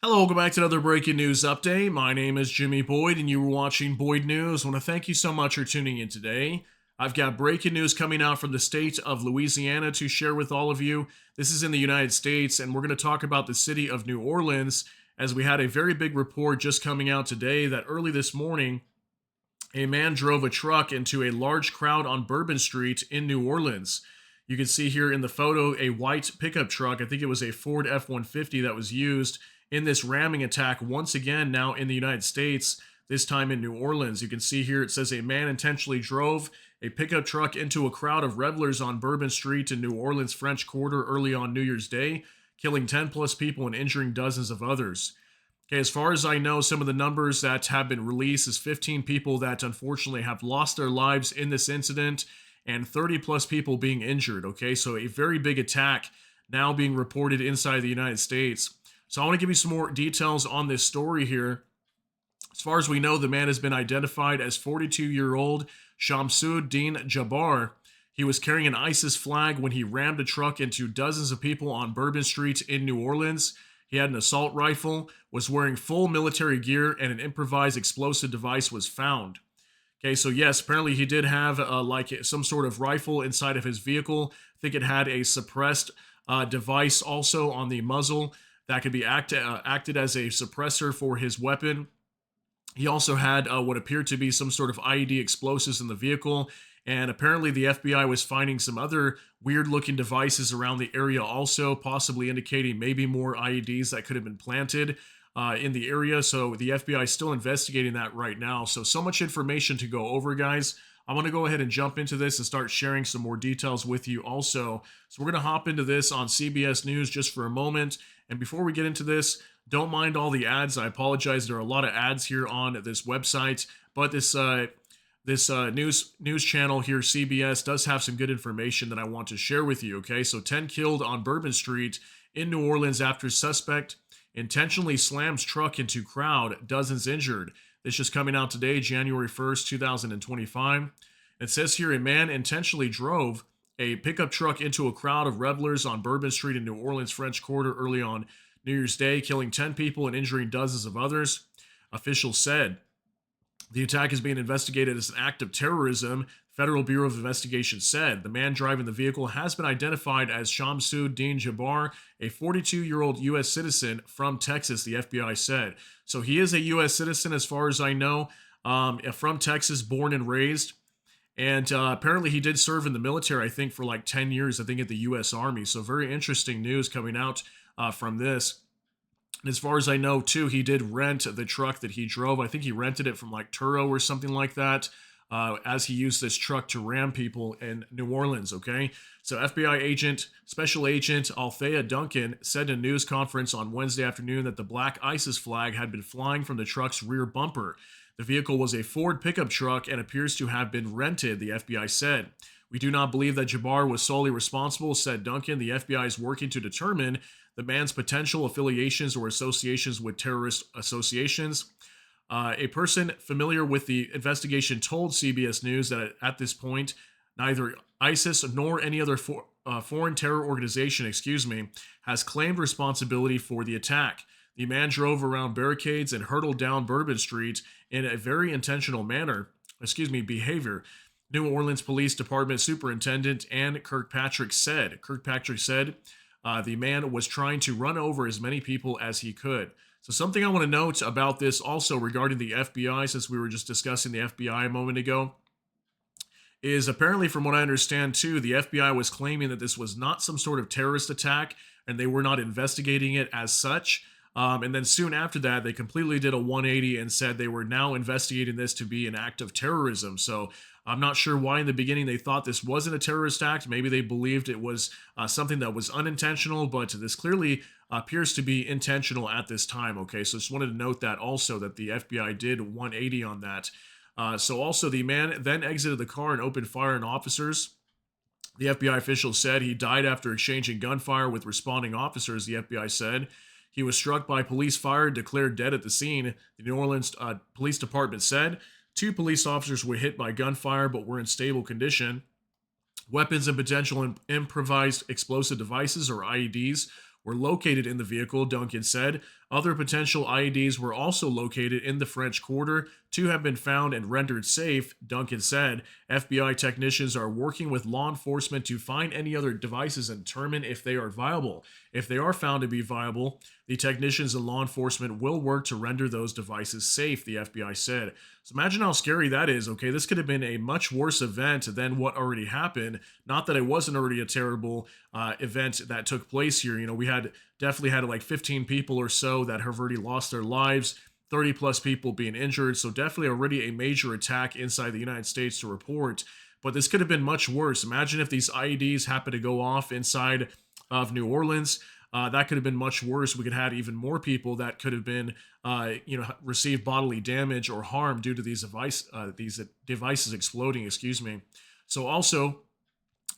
Hello, welcome back to another breaking news update. My name is Jimmy Boyd, and you were watching Boyd News. I want to thank you so much for tuning in today. I've got breaking news coming out from the state of Louisiana to share with all of you. This is in the United States, and we're going to talk about the city of New Orleans, as we had a very big report just coming out today that early this morning, a man drove a truck into a large crowd on Bourbon Street in New Orleans. You can see here in the photo a white pickup truck. I think it was a Ford F 150 that was used in this ramming attack once again now in the United States, this time in New Orleans. You can see here it says a man intentionally drove a pickup truck into a crowd of revelers on Bourbon Street in New Orleans French Quarter early on New Year's Day, killing 10 plus people and injuring dozens of others. Okay, as far as I know, some of the numbers that have been released is 15 people that unfortunately have lost their lives in this incident and 30 plus people being injured. Okay, so a very big attack now being reported inside the United States. So I want to give you some more details on this story here. As far as we know, the man has been identified as 42-year-old Shamsuddin Jabbar. He was carrying an ISIS flag when he rammed a truck into dozens of people on Bourbon Street in New Orleans. He had an assault rifle, was wearing full military gear, and an improvised explosive device was found. Okay, so yes, apparently he did have like some sort of rifle inside of his vehicle. I think it had a suppressed device also on the muzzle that could be acted as a suppressor for his weapon. He also had what appeared to be some sort of IED explosives in the vehicle, and apparently the FBI was finding some other weird-looking devices around the area also, possibly indicating maybe more IEDs that could have been planted in the area. So the FBI is still investigating that right now. So much information to go over, guys. I want to go ahead and jump into this and start sharing some more details with you also. So we're going to hop into this on CBS News just for a moment. And before we get into this, don't mind all the ads. I apologize. There are a lot of ads here on this website, but this news channel here, CBS, does have some good information that I want to share with you. Okay, so 10 killed on Bourbon Street in New Orleans after suspect intentionally slams truck into crowd, dozens injured. This is coming out today, January 1st, 2025. It says here a man intentionally drove a pickup truck into a crowd of revelers on Bourbon Street in New Orleans French Quarter early on New Year's Day, killing 10 people and injuring dozens of others. Officials said the attack is being investigated as an act of terrorism. Federal Bureau of Investigation said the man driving the vehicle has been identified as Shamsuddin Jabbar, a 42-year-old U.S. citizen from Texas, the FBI said. So he is a U.S. citizen as far as I know, from Texas, born and raised. And apparently he did serve in the military, I think, for like 10 years, I think, at the U.S. Army. So very interesting news coming out from this. And as far as I know, too, he did rent the truck that he drove. I think he rented it from like Turo or something like that, as he used this truck to ram people in New Orleans, okay? So FBI agent, Special Agent Althea Duncan said in a news conference on Wednesday afternoon that the black ISIS flag had been flying from the truck's rear bumper. The vehicle was a Ford pickup truck and appears to have been rented, the FBI said. We do not believe that Jabbar was solely responsible, said Duncan. The FBI is working to determine the man's potential affiliations or associations with terrorist associations. A person familiar with the investigation told CBS News that at this point, neither ISIS nor any other foreign terror organization, has claimed responsibility for the attack. The man drove around barricades and hurtled down Bourbon Street in a very intentional behavior. New Orleans Police Department Superintendent Ann Kirkpatrick said. The man was trying to run over as many people as he could. So something I want to note about this also regarding the FBI, since we were just discussing the FBI a moment ago, is apparently, from what I understand too, the FBI was claiming that this was not some sort of terrorist attack and they were not investigating it as such. And then soon after that, they completely did a 180 and said they were now investigating this to be an act of terrorism. So I'm not sure why in the beginning they thought this wasn't a terrorist act. Maybe they believed it was something that was unintentional, but this clearly appears to be intentional at this time. Okay, so just wanted to note that also, that the FBI did 180 on that. So also the man then exited the car and opened fire on officers. The FBI official said he died after exchanging gunfire with responding officers, the FBI said. He was struck by police fire, declared dead at the scene, the New Orleans Police Department said. 2 police officers were hit by gunfire but were in stable condition. Weapons and potential improvised explosive devices, or IEDs, were located in the vehicle, Duncan said. Other potential IEDs were also located in the French Quarter. Two have been found and rendered safe, Duncan said. FBI technicians are working with law enforcement to find any other devices and determine if they are viable. If they are found to be viable, the technicians and law enforcement will work to render those devices safe, the FBI said. So imagine how scary that is, okay? This could have been a much worse event than what already happened. Not that it wasn't already a terrible event that took place here. You know, we had definitely had like 15 people or so that have already lost their lives, 30 plus people being injured. So definitely already a major attack inside the United States to report. But this could have been much worse. Imagine if these IEDs happen to go off inside of New Orleans. That could have been much worse. We could have had even more people that could have been, received bodily damage or harm due to these devices exploding. Excuse me. So also,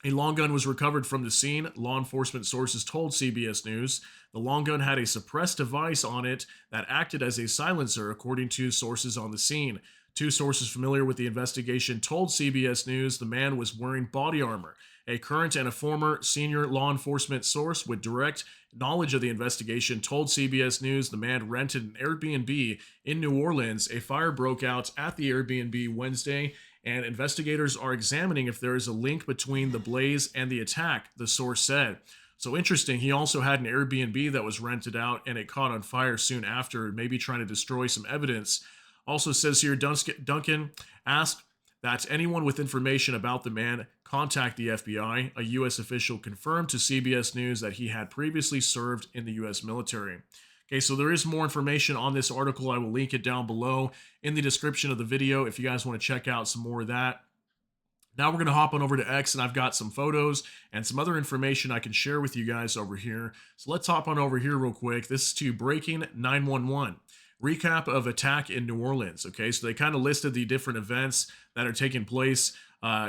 a long gun was recovered from the scene, law enforcement sources told CBS News. The long gun had a suppressed device on it that acted as a silencer, according to sources on the scene. Two sources familiar with the investigation told CBS News the man was wearing body armor. A current and a former senior law enforcement source with direct knowledge of the investigation told CBS News the man rented an Airbnb in New Orleans. A fire broke out at the Airbnb Wednesday, and investigators are examining if there is a link between the blaze and the attack, the source said. So interesting, he also had an Airbnb that was rented out and it caught on fire soon after, maybe trying to destroy some evidence. Also says here, Duncan asked that anyone with information about the man contact the FBI. A U.S. official confirmed to CBS News that he had previously served in the U.S. military. Okay, so there is more information on this article. I will link it down below in the description of the video if you guys want to check out some more of that. Now we're going to hop on over to X, and I've got some photos and some other information I can share with you guys over here. So let's hop on over here real quick. This is to Breaking 911. Recap of attack in New Orleans. Okay, so they kind of listed the different events that are taking place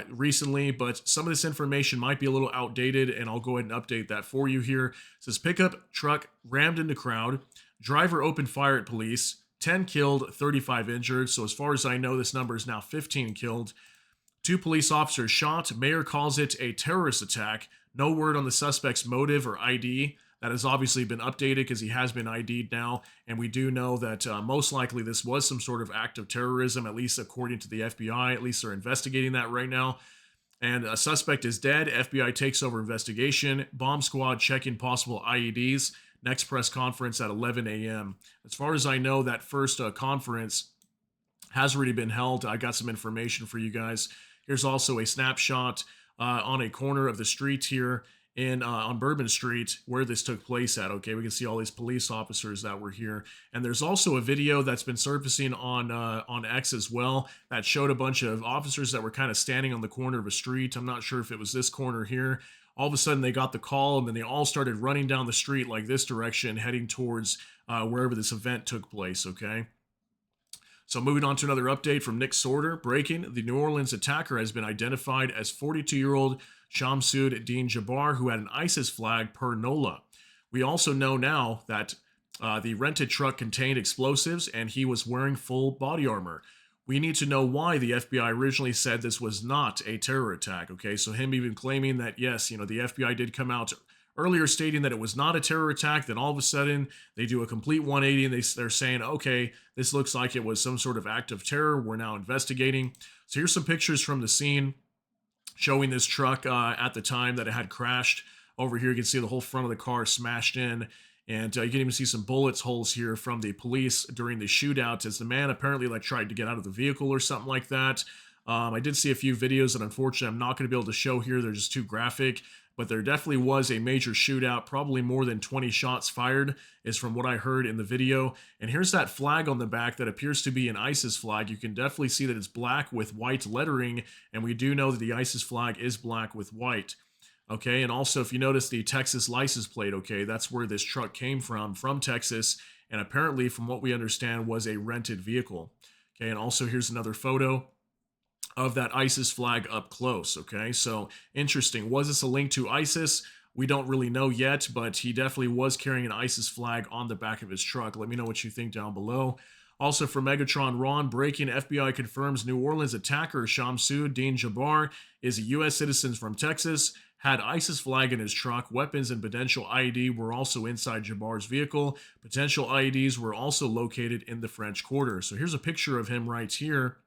recently, but some of this information might be a little outdated, and I'll go ahead and update that for you here. It says pickup truck rammed into crowd, driver opened fire at police, 10 killed, 35 injured. So as far as I know, this number is now 15 killed. 2 police officers shot. Mayor calls it a terrorist attack. No word on the suspect's motive or ID. That has obviously been updated because he has been ID'd now, and we do know that most likely this was some sort of act of terrorism, at least according to the FBI. At least they're investigating that right now. And a suspect is dead. FBI takes over investigation. Bomb squad checking possible IEDs. Next press conference at 11 a.m. As far as I know, that first conference has already been held. I got some information for you guys. Here's also a snapshot on a corner of the street here on Bourbon Street where this took place at. Okay, we can see all these police officers that were here, and there's also a video that's been surfacing on X as well that showed a bunch of officers that were kind of standing on the corner of a street. I'm not sure if it was this corner here. All of a sudden they got the call, and then they all started running down the street like this direction, heading towards wherever this event took place. Okay. So moving on to another update from Nick Sorter. Breaking, the New Orleans attacker has been identified as 42-year-old Shamsud Dean Jabbar, who had an ISIS flag per NOLA. We also know now that the rented truck contained explosives and he was wearing full body armor. We need to know why the FBI originally said this was not a terror attack. Okay, so him even claiming that, yes, the FBI did come out earlier stating that it was not a terror attack, then all of a sudden they do a complete 180 and they're saying, okay, this looks like it was some sort of act of terror. We're now investigating. So here's some pictures from the scene showing this truck at the time that it had crashed. Over here you can see the whole front of the car smashed in, and you can even see some bullets holes here from the police during the shootout as the man apparently tried to get out of the vehicle or something like that. I did see a few videos that unfortunately I'm not going to be able to show here. They're just too graphic. But there definitely was a major shootout, probably more than 20 shots fired, is from what I heard in the video. And here's that flag on the back that appears to be an ISIS flag. You can definitely see that it's black with white lettering, and we do know that the ISIS flag is black with white. Okay, and also if you notice the Texas license plate, okay, that's where this truck came from Texas, and apparently from what we understand was a rented vehicle. Okay, and also here's another photo of that ISIS flag up close. Okay, so interesting. Was this a link to ISIS? We don't really know yet, but he definitely was carrying an ISIS flag on the back of his truck. Let me know what you think down below. Also for Megatron Ron, breaking, FBI confirms New Orleans attacker Shamsud Dean Jabbar is a U.S. citizen from Texas, had ISIS flag in his truck. Weapons and potential IED were also inside Jabbar's vehicle. Potential IEDs were also located in the French Quarter. So here's a picture of him right here.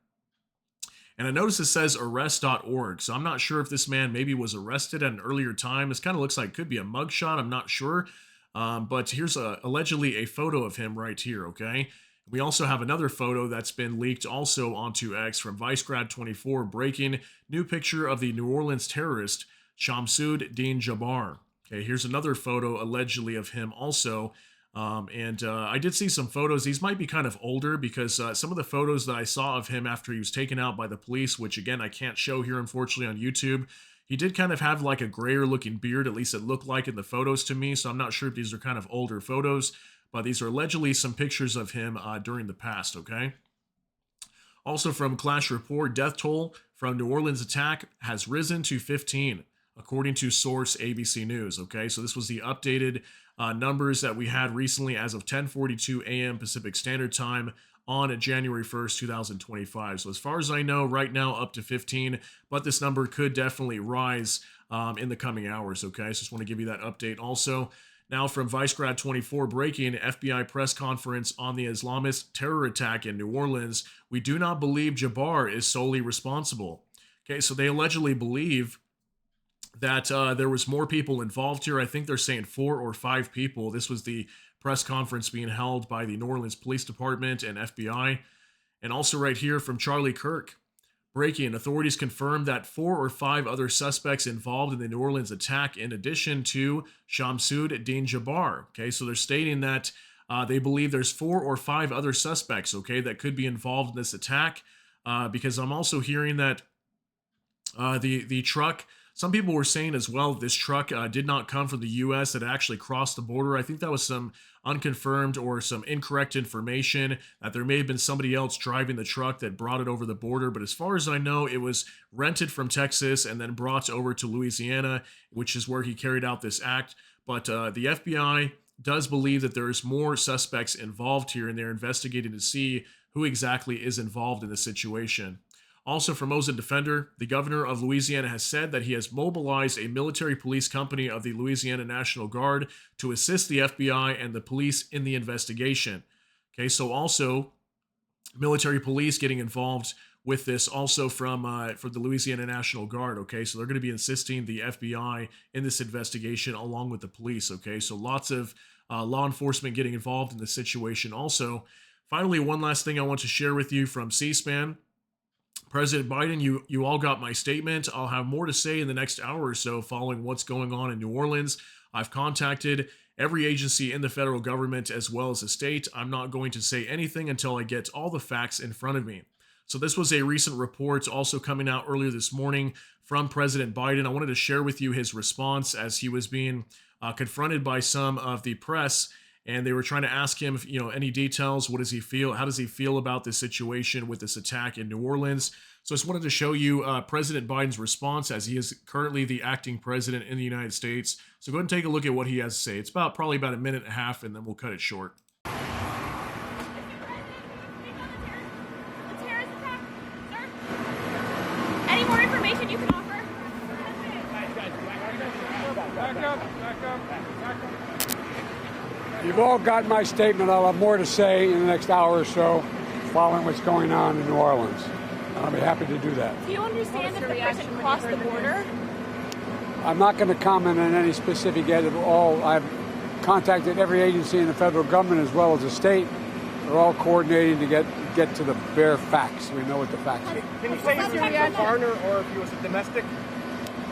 And I notice it says arrest.org. So I'm not sure if this man maybe was arrested at an earlier time. This kind of looks like it could be a mugshot. I'm not sure. But here's allegedly a photo of him right here, okay? We also have another photo that's been leaked also onto X from ViceGrad24, breaking new picture of the New Orleans terrorist Shamsud Din Jabbar. Okay, here's another photo allegedly of him also. I did see some photos. These might be kind of older because some of the photos that I saw of him after he was taken out by the police, which again, I can't show here, unfortunately, on YouTube, he did kind of have like a grayer looking beard, at least it looked like in the photos to me. So I'm not sure if these are kind of older photos, but these are allegedly some pictures of him during the past, okay? Also from Clash Report, death toll from New Orleans attack has risen to 15, according to source ABC News, okay? So this was the updated numbers that we had recently as of 10:42 a.m. Pacific Standard Time on January 1st, 2025. So as far as I know, right now up to 15, but this number could definitely rise in the coming hours, okay? So just want to give you that update also. Now from ViceGrad24 breaking, FBI press conference on the Islamist terror attack in New Orleans. We do not believe Jabbar is solely responsible. Okay, so they allegedly believe that there was more people involved here. I think they're saying 4 or 5 people. This was the press conference being held by the New Orleans Police Department and FBI. And also right here from Charlie Kirk. Breaking, authorities confirmed that 4 or 5 other suspects involved in the New Orleans attack in addition to Shamsud Din Jabbar. Okay, so they're stating that they believe there's 4 or 5 other suspects, okay, that could be involved in this attack. Because I'm also hearing that the truck, some people were saying as well this truck did not come from the U.S., that it actually crossed the border. I think that was some unconfirmed or some incorrect information, that there may have been somebody else driving the truck that brought it over the border. But as far as I know, it was rented from Texas and then brought over to Louisiana, which is where he carried out this act. But the FBI does believe that there's more suspects involved here, and they're investigating to see who exactly is involved in the situation. Also from Mosin Defender, the governor of Louisiana has said that he has mobilized a military police company of the Louisiana National Guard to assist the FBI and the police in the investigation. Okay, so also military police getting involved with this also from the Louisiana National Guard. Okay, so they're going to be assisting the FBI in this investigation along with the police. Okay, so lots of law enforcement getting involved in the situation also. Finally, one last thing I want to share with you from C-SPAN. President Biden, you all got my statement. I'll have more to say in the next hour or so following what's going on in New Orleans. I've contacted every agency in the federal government as well as the state. I'm not going to say anything until I get all the facts in front of me. So this was a recent report also coming out earlier this morning from President Biden. I wanted to share with you his response as he was being confronted by some of the press. And they were trying to ask him, any details. What does he feel? How does he feel about this situation with this attack in New Orleans? So I just wanted to show you President Biden's response as he is currently the acting president in the United States. So go ahead and take a look at what he has to say. It's probably about a minute and a half, and then we'll cut it short. Any more information you can offer? Back up. You've all got my statement. I'll have more to say in the next hour or so following what's going on in New Orleans. I'll be happy to do that. Do you understand if the person crossed the border? I'm not going to comment on any specific yet at all. I've contacted every agency in the federal government as well as the state. They're all coordinating to get to the bare facts. We know what the facts are. Can you say if he was a foreigner or if he was a domestic?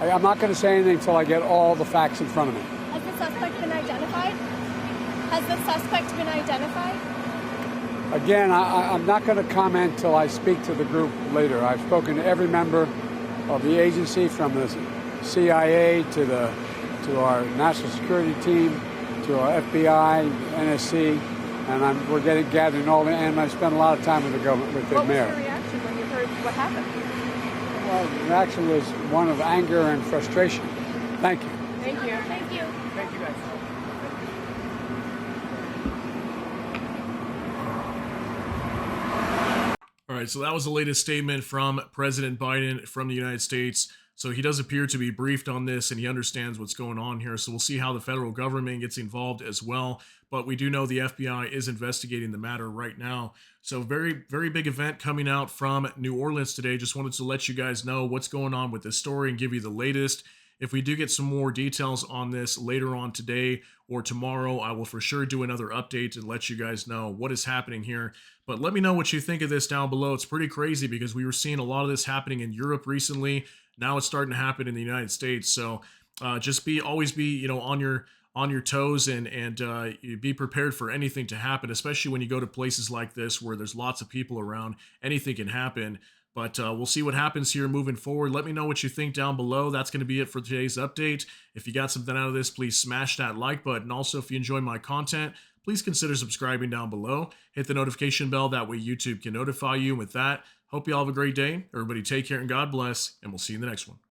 I'm not going to say anything until I get all the facts in front of me. Has the suspect been identified? Again, I'm not going to comment till I speak to the group later. I've spoken to every member of the agency, from the CIA to our national security team, to our FBI, NSC, and we're gathering all the. And I spent a lot of time with the government, with the mayor. What was your reaction when you heard what happened? Well, the reaction was one of anger and frustration. Thank you. Thank you. Thank you, guys. All right, so that was the latest statement from President Biden from the United States. So he does appear to be briefed on this and he understands what's going on here. So we'll see how the federal government gets involved as well. But we do know the FBI is investigating the matter right now. So very, very big event coming out from New Orleans today. Just wanted to let you guys know what's going on with this story and give you the latest. If we do get some more details on this later on today or tomorrow, I will for sure do another update and let you guys know what is happening here. But let me know what you think of this down below. It's pretty crazy because we were seeing a lot of this happening in Europe recently. Now it's starting to happen in the United States. So just always be on your toes and be prepared for anything to happen, especially when you go to places like this where there's lots of people around. Anything can happen. But we'll see what happens here moving forward. Let me know what you think down below. That's going to be it for today's update. If you got something out of this, please smash that like button. Also, if you enjoy my content, please consider subscribing down below. Hit the notification bell. That way YouTube can notify you. And with that, hope you all have a great day. Everybody take care and God bless. And we'll see you in the next one.